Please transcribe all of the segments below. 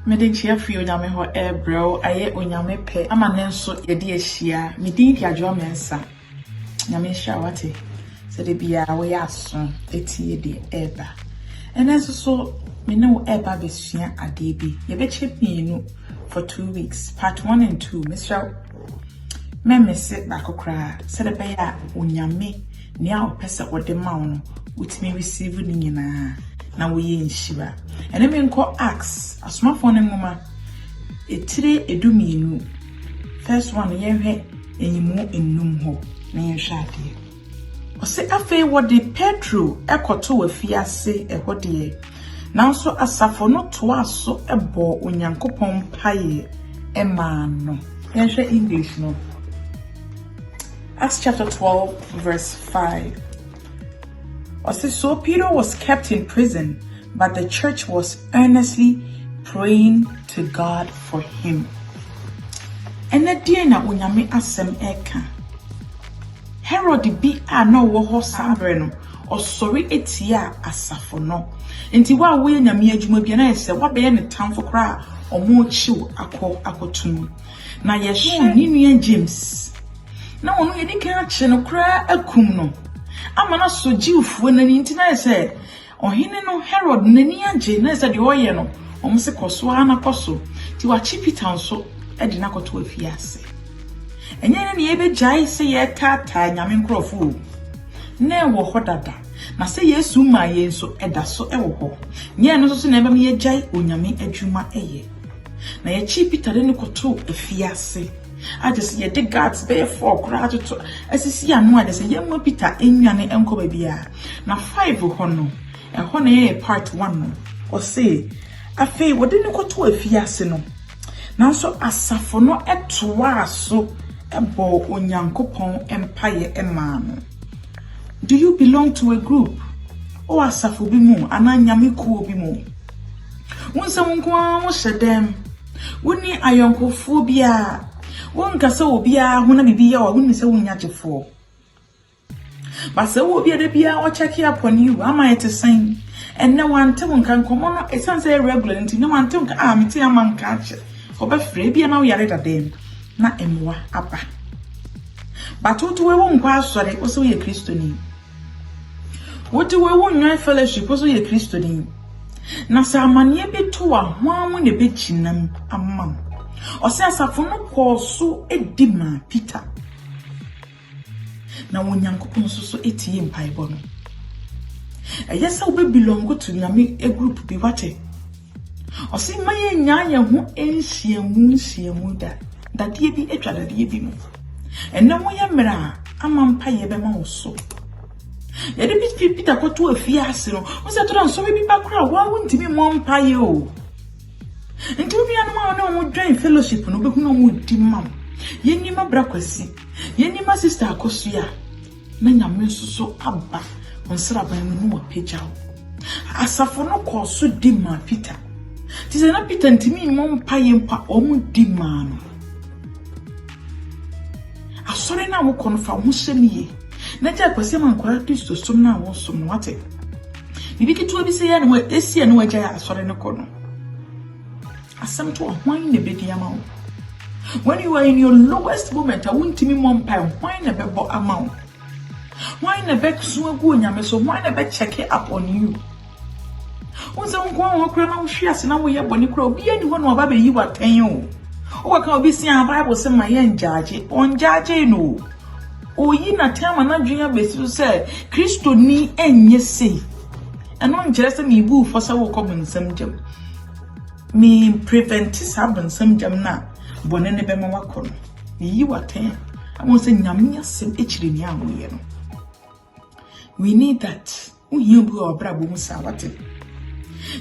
Mede chia fi onyame ho bro aye onyame pe ama ne nso ye de ahia medin di adwo mensa nyame hia wate se de bia wo ya so etie de eba enenso so me ne wo eba besua ade bi ye be chepinu for 2 weeks part 1 and 2 Mr. Memese bakokra se de be ya onyame ne a opese wode ma wo no wutimi receive ni nyina na wo ye nhira ene me nko ax asomafo ne ngoma etire edumienu first one ye hwe enyimu ennum ho na ye hwade ose afi wo de Petro ekoto wafiase ehode nanso asafo no to aso ebo onyankopon paye ema no ye hwe English no Acts chapter 12 verse 5. So Peter was kept in prison, but the church was earnestly praying to God for him. And the day na unyame asem eka. Herod bi a no wo ho sabre no, osori etia asafo no. Enti wa wo nyame adwuma bi na yese wa be ne tamfo kra omo chiw akotunu. Na ye hwe ni nua James. Na wono ye dika ache no kra akum no. Amana so jiwfo nani ntina yese ohene no Herod nani age na yese de oye no omse koso ana koso ti wa chi Peter nso e de nakoto afiase enye na ye be jai se ye kata nyame nkrofo na wo hodada na se Yesu ma ye nso eda so e wo ho nye no so na ebe ye jai onyame adwuma eye na ye chi Peter de nakoto afiase I just ye the guards be for crowd to asisi anu ade se yemma Peter enwane enko babia na 5 ho no e ho na ye part 1 no o say afi wode ne koto afiase no nanso asafo no etoa so ebo onyankopon empire ema no. Do you belong to a group o asafo bi mu ananyame kuo bi mu wonse wonko wo hyedem woni ayonkofo bia won kasa obia hona bibia wa woni se wonya gyefo ba se wo obia de bia wo check up on you am I to sign and no one te won kan komo no it sounds irregular nti no one te won ka meti am ka che obafre bia na wo yare dadem na emwa aba ba toto we won kwa asore wo se wo ye kristoni wo te we won nwan fellowship wo se wo ye kristoni na sa amane bi to a ho amu ne be chinam amam Ose asafo no koso edima Peter na wonyankopon so etie mpaebo no eyesa obe belong to nyame a group bi wate ose maye nyaanya ho enhyiamu da dadie bi etwa dadie bi mu enne mo ye mra ama mpaye be ma wo so ye de bi Peter koto afiase no wo se to dan so bi bakra wa wontimi mo mpaye o Nti obi anoma na omo join fellowship no behu na omo di mam. Yeni ma brakwasi. Yeni ma sister akosua. Na nyame so aba. Onsra ban no wapejaw. Asafo no koso di ma Peter. Ti se na Peter ntimi mo mpaye mpa omo di ma no. Asore na wo konfa ho hyemiye. Na ja kwase man kwara Kristo som na wo som no wate. Bibi kitu bi se ya no esia no waja asore no kono. Asem to why ne be diamount. When you are in your lowest moment, I won't me one pound. Why never bought amount? Why never so go nyame so why never check it up on you? Once on go on crema shares na we boni kro bi ani ho no ba be yi waten o. O ka obi si an Bible say my yen judge on judge no. O yi na time na dwunya besi say Kristo ni enye sei. Eno nkere say me bu for say wo ko bonsam jam. Me prevent sabon some jam na bonene be ma wakono yi waten amon se nyame asem echire ni awoye no. We need that uhi obi obra bo musa wate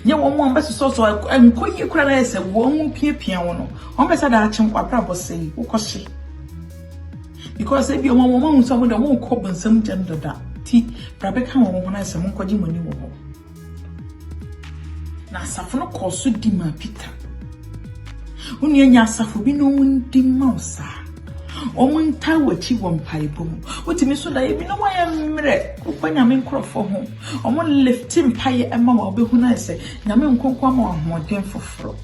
nye wo mo ambeso so enkoyi kura na ese wo mu piapia wo no on be sada achen kwabra bo sei ukohye because e bi o mo mo so mo da wo ko bonsam jam dada ti brabe kan wo mo na ese mo nkoji mani wo ho na asafo no koso di ma Peter uni anya asafo bi no ndi mausa o munta wachi wo mpaebo mu otimi so da ebi no waya mre ukwa me nkrofo ho o mo lift mpaye ema wa obehu na ese nyame nkonkwa ma ho den foforo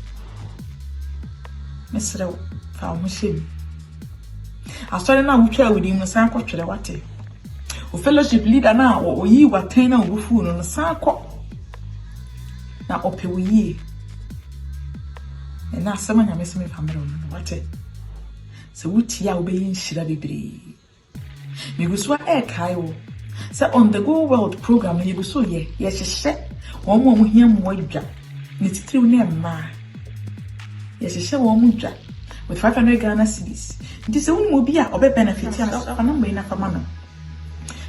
mesre fa wo hye asori na wutwa wudi mu san ko twere wate o fellowship leader na o yi waten na wo fu no san ko na ope wo yi na asema nya meseme family no wate se wuti ya obeyin shira bebre miguso kai wo se on the Go World program you so ye hyehyɛ wɔn mo hia mo adwa ne titiriw ne mma ye hyehyɛ wɔn mo dwa with 500 Ghana cedis nti se wonu obi a obe benefit ya fa number na fama no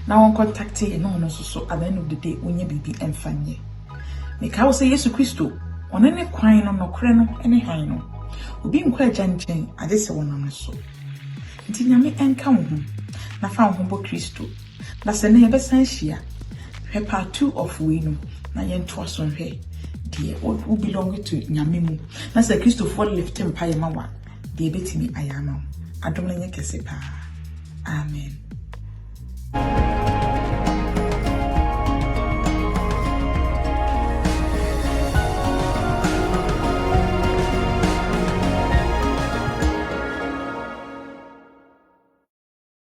na won contact ye no so at the end of the day onye bibi emfanye me ka wo se Yesu Kristo one ne kwan no nokre no ene han no obi nkwa agya nkyɛn ade se wonam so nti nyame enka wo ho na fa wo ho bo Kristo na se ne yebesan hia hwe part 2 of we no na yento aso hwe die who belong to nyame mu na se Kristo for lift him pa yema wa die betimi ayama adom na nyekese pa amen.